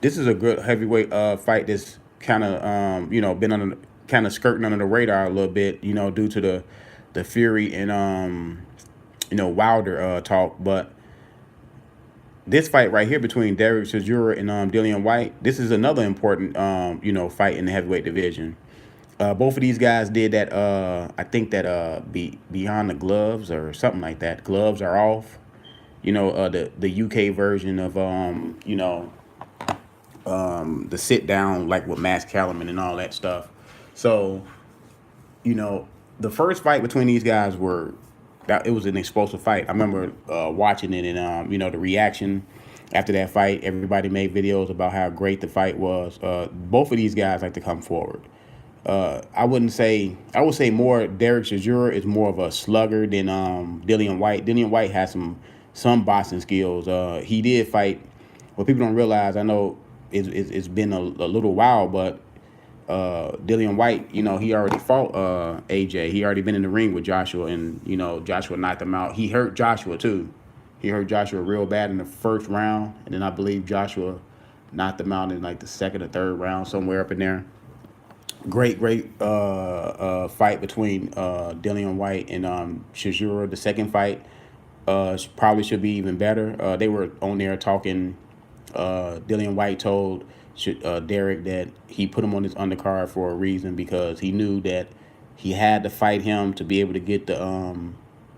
this is a good heavyweight fight that's kind of been on kind of skirting under the radar a little bit, due to the Fury and Wilder talk. But this fight right here between Dereck Chisora and Dillian Whyte, this is another important fight in the heavyweight division. Both of these guys did that. I think that beyond the gloves or something like that. Gloves are off. The UK version of the sit down like with Max Kellerman and all that stuff. So the first fight between these guys it was an explosive fight. I remember watching it and the reaction after that fight. Everybody made videos about how great the fight was. Both of these guys like to come forward. I would say more Dereck Chisora is more of a slugger than Dillian Whyte. Dillian Whyte has some boxing skills. He did fight. What people don't realize, I know it's been a little while, but Dillian Whyte, he already fought AJ. He already been in the ring with Joshua, and Joshua knocked him out. He hurt Joshua too. He hurt Joshua real bad in the first round, and then I believe Joshua knocked him out in like the second or third round, somewhere up in there. Great fight between Dillian Whyte and Chisora. The second fight probably should be even better. They were on there talking. Dillian Whyte told Dereck that he put him on his undercard for a reason, because he knew that he had to fight him to be able to get the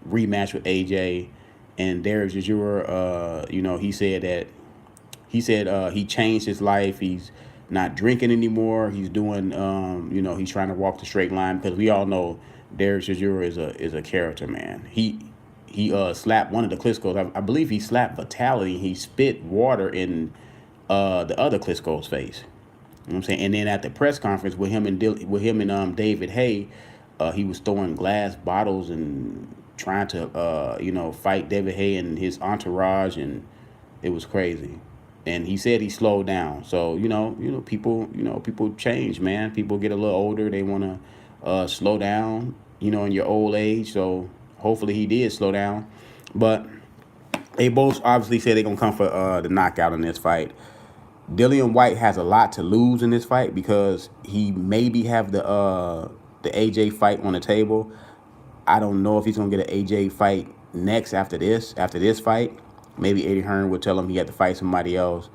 rematch with AJ. And Dereck Chisora, he said he changed his life. He's not drinking anymore. He's doing, he's trying to walk the straight line, because we all know Dereck Chisora is a character, man. He slapped one of the Klitschko's. I believe he slapped Vitality. He spit water in the other Klitschko's face. You know what I'm saying? And then at the press conference with him and David Hay, he was throwing glass bottles and trying to fight David Hay and his entourage, and it was crazy. And he said he slowed down. So people change, man. People get a little older. They want to slow down. In your old age. So hopefully he did slow down. But they both obviously said they're gonna come for the knockout in this fight. Dillian Whyte has a lot to lose in this fight, because he maybe have the AJ fight on the table. I don't know if he's gonna get an AJ fight next after this fight. Maybe Eddie Hearn would tell him he had to fight somebody else.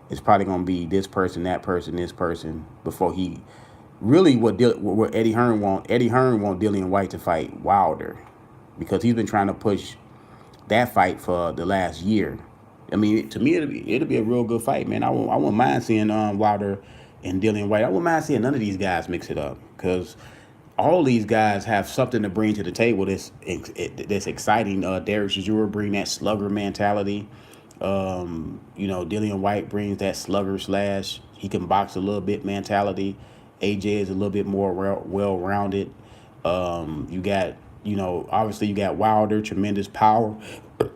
It's probably gonna be this person, that person, this person before he really what Eddie Hearn want. Eddie Hearn want Dillian Whyte to fight Wilder, because he's been trying to push that fight for the last year. I mean, to me, it'll be a real good fight, man. I wouldn't mind seeing Wilder and Dillian Whyte. I wouldn't mind seeing none of these guys mix it up, because all these guys have something to bring to the table that's exciting. Dereck Chisora bring that slugger mentality. Dillian Whyte brings that slugger slash he can box a little bit mentality. AJ is a little bit more well-rounded. You got obviously you got Wilder, tremendous power,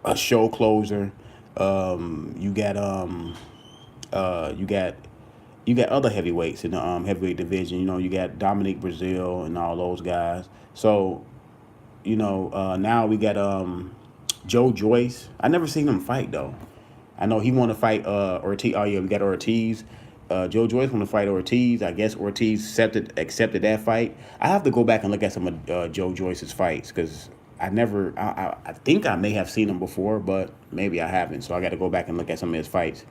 a show closer. You got you got other heavyweights in the heavyweight division. You got Dominic Brazil and all those guys. So now we got Joe Joyce. I never seen him fight though. I know he want to fight Ortiz. Oh yeah, we got Ortiz. Joe Joyce want to fight Ortiz. I guess Ortiz accepted that fight. I have to go back and look at some of Joe Joyce's fights, because I think I may have seen him before, but maybe I haven't. So I got to go back and look at some of his fights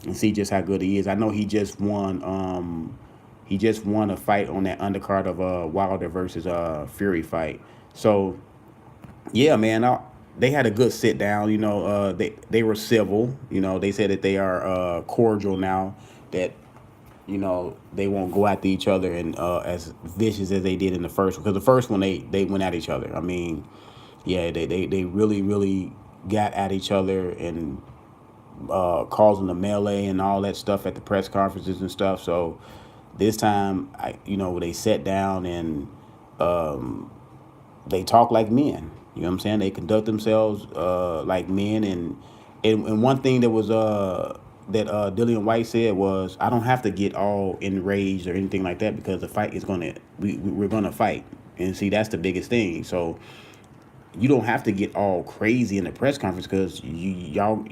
and see just how good he is. I know he just won a fight on that undercard of Wilder versus Fury fight. So yeah, man, they had a good sit down. They were civil. They said that they are cordial now. That they won't go after each other and as vicious as they did in the first one. Because the first one they went at each other. I mean, yeah, they really got at each other and causing the melee and all that stuff at the press conferences and stuff. So this time, they sat down and they talk like men. You know what I'm saying? They conduct themselves like men. And one thing that was that Dillian Whyte said was, I don't have to get all enraged or anything like that, because the fight is we're gonna fight. And see, that's the biggest thing. So you don't have to get all crazy in the press conference because y'all,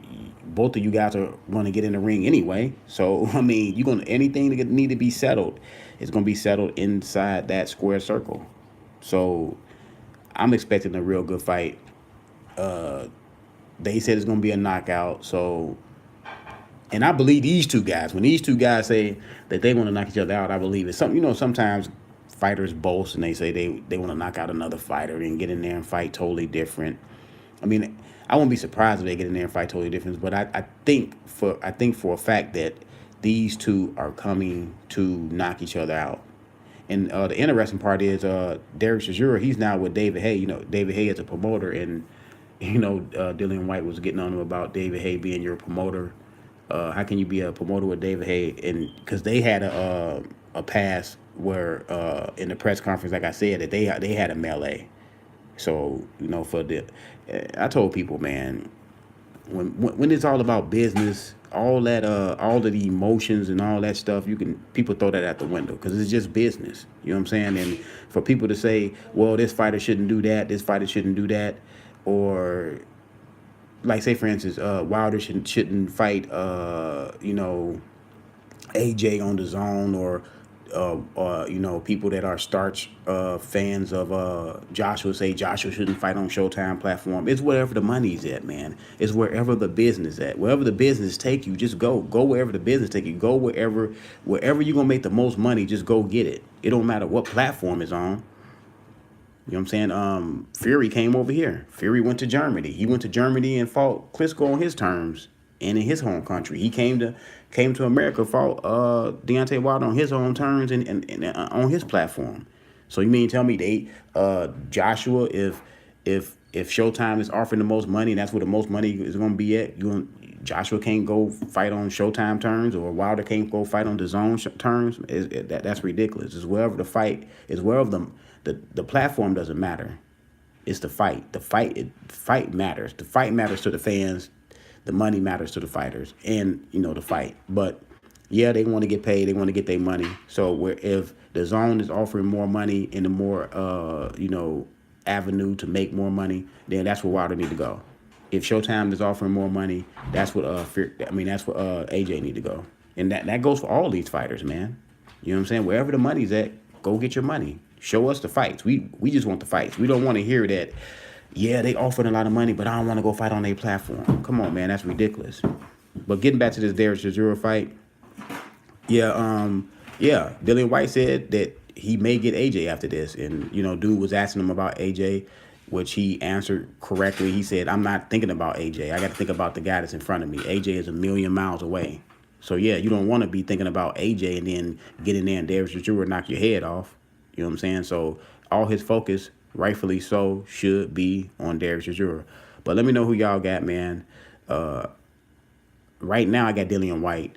both of you guys are going to get in the ring anyway. So I mean, you're gonna anything that need to be settled is going to be settled inside that square circle. So I'm expecting a real good fight. They said it's going to be a knockout. So, and I believe these two guys. When these two guys say that they want to knock each other out, I believe it. Some, sometimes fighters boast and they say they want to knock out another fighter and get in there and fight totally different. I mean, I wouldn't be surprised if they get in there and fight totally different. But I think for a fact that these two are coming to knock each other out. And the interesting part is Dereck Chisora, he's now with David Haye. David Haye is a promoter, and Dillian Whyte was getting on him about David Haye being your promoter. How can you be a promoter with David Haye? And because they had a pass where in the press conference, like I said, that they had a melee. So I told people, man, when it's all about business, all of the emotions and all that stuff, people throw that out the window because it's just business. You know what I'm saying? And for people to say, well, this fighter shouldn't do that, this fighter shouldn't do that, or like say for instance, Wilder shouldn't fight AJ on the zone, or people that are starch fans of Joshua say Joshua shouldn't fight on Showtime platform. It's wherever the money's at, man. It's wherever the business at. Wherever the business take you, just go. Go wherever the business take you. Go wherever you're gonna make the most money, just go get it. It don't matter what platform it's on. You know what I'm saying? Fury came over here. Fury went to Germany. He went to Germany and fought Klitschko on his terms and in his home country. He came to America, fought Deontay Wilder on his own terms and on his platform. So you mean tell me Joshua, if Showtime is offering the most money and that's where the most money is going to be at, Joshua can't go fight on Showtime terms, or Wilder can't go fight on the zone terms? That's ridiculous. It's wherever the fight is, wherever the platform doesn't matter. It's the fight. The fight matters. The fight matters to the fans. The money matters to the fighters, and the fight. But yeah, they want to get paid. They want to get their money. So if the zone is offering more money and the more avenue to make more money, then that's where Wilder need to go. If Showtime is offering more money, that's what AJ need to go. And that goes for all these fighters, man. You know what I'm saying? Wherever the money's at, go get your money. Show us the fights. We just want the fights. We don't want to hear that, yeah, they offered a lot of money, but I don't want to go fight on their platform. Come on, man, that's ridiculous. But getting back to this Dereck Chisora fight, Dillian Whyte said that he may get AJ after this. And, dude was asking him about AJ, which he answered correctly. He said, I'm not thinking about AJ. I got to think about the guy that's in front of me. AJ is a million miles away. So, yeah, you don't want to be thinking about AJ and then get in there and Dereck Chisora knock your head off. You know what I'm saying? So all his focus, rightfully so, should be on Dereck Chisora. But let me know who y'all got, man. Right now, I got Dillian Whyte.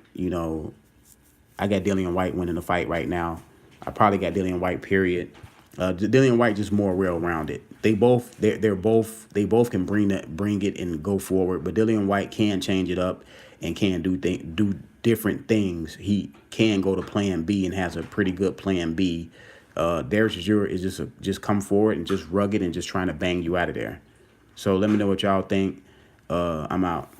I got Dillian Whyte winning the fight right now. I probably got Dillian Whyte, period. Dillian Whyte just more well-rounded. They both can bring it and go forward. But Dillian Whyte can change it up and can do different things. He can go to plan B and has a pretty good plan B. Dereck Chisora is just come forward and just rugged and just trying to bang you out of there. So let me know what y'all think. I'm out.